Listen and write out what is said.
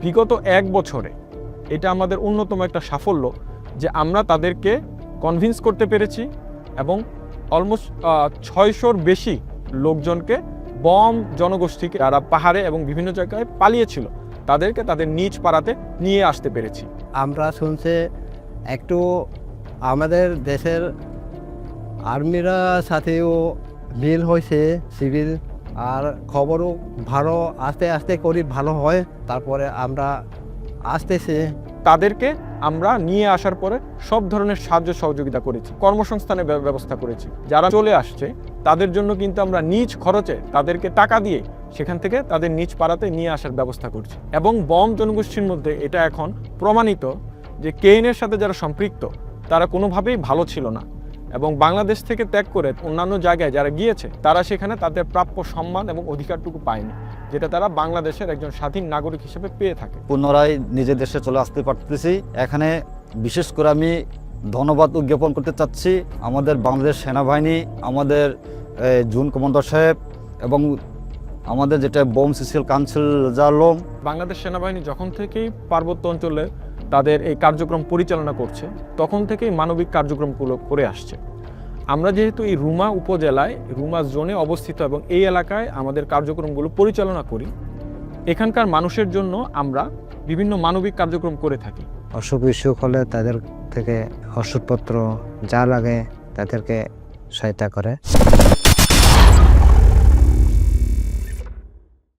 বিগত 1 বছরে এটা আমাদের অন্যতম একটা সাফল্য যে আমরা তাদেরকে কনভিন্স করতে পেরেছি এবং অলমোস্ট 600-র বেশি লোকজনকে বম জনগোষ্ঠীকে যারা পাহাড়ে এবং বিভিন্ন জায়গায় পালিয়েছিল তাদেরকে তাদের নিজ পাড়াতে নিয়ে আসতে পেরেছি। আমরা শুনছি একটু আমাদের দেশের আর্মিরা সাথেও মিল হয়েছে সিভিল, আর খবরও ভালো আস্তে আস্তে করি ভালো হয়। তারপরে আমরা আসতেছি তাদেরকে আমরা নিয়ে আসার পরে সব ধরনের সাহায্য সহযোগিতা করেছি, কর্মসংস্থানের ব্যবস্থা করেছি। যারা চলে আসছে তাদের জন্য কিন্তু আমরা নিজ খরচে তাদেরকে টাকা দিয়ে সেখান থেকে তাদের নিজ পাড়াতে নিয়ে আসার ব্যবস্থা করছি। এবং বম জনগোষ্ঠীর মধ্যে এটা এখন প্রমাণিত যে কেএনএর সাথে যারা সম্পৃক্ত তারা কোনোভাবেই ভালো ছিল না এবং বাংলাদেশ থেকে ত্যাগ করে অন্যান্য জায়গায় যারা গিয়েছে তারা সেখানে তাদের প্রাপ্য সম্মান এবং অধিকারটুকু পায়নি, যেটা তারা বাংলাদেশের একজন স্বাধীন নাগরিক হিসেবে পেয়ে থাকে। পুনরায় নিজের দেশে চলে আসতে পারতেছি। এখানে বিশেষ করে আমি ধন্যবাদ উজ্ঞাপন করতে চাচ্ছি আমাদের বাংলাদেশ সেনাবাহিনী, আমাদের জুন কমান্ডার সাহেব এবং আমাদের যেটা বোম সিসিএল কাউন্সিল জালম। বাংলাদেশ সেনাবাহিনী যখন থেকেই পার্বত্য অঞ্চলে তাদের এই কার্যক্রম পরিচালনা করছে তখন থেকেই মানবিক কার্যক্রমগুলো করে আসছে। আমরা যেহেতু এই রুমা উপজেলায় রুমা জোনে অবস্থিত এবং এই এলাকায় আমাদের কার্যক্রমগুলো পরিচালনা করি, এখানকার মানুষের জন্য আমরা বিভিন্ন মানবিক কার্যক্রম করে থাকি। অসুখ বিসুখ হলে তাদের থেকে ওষুধপত্র যা লাগে তাদেরকে সহায়তা করে।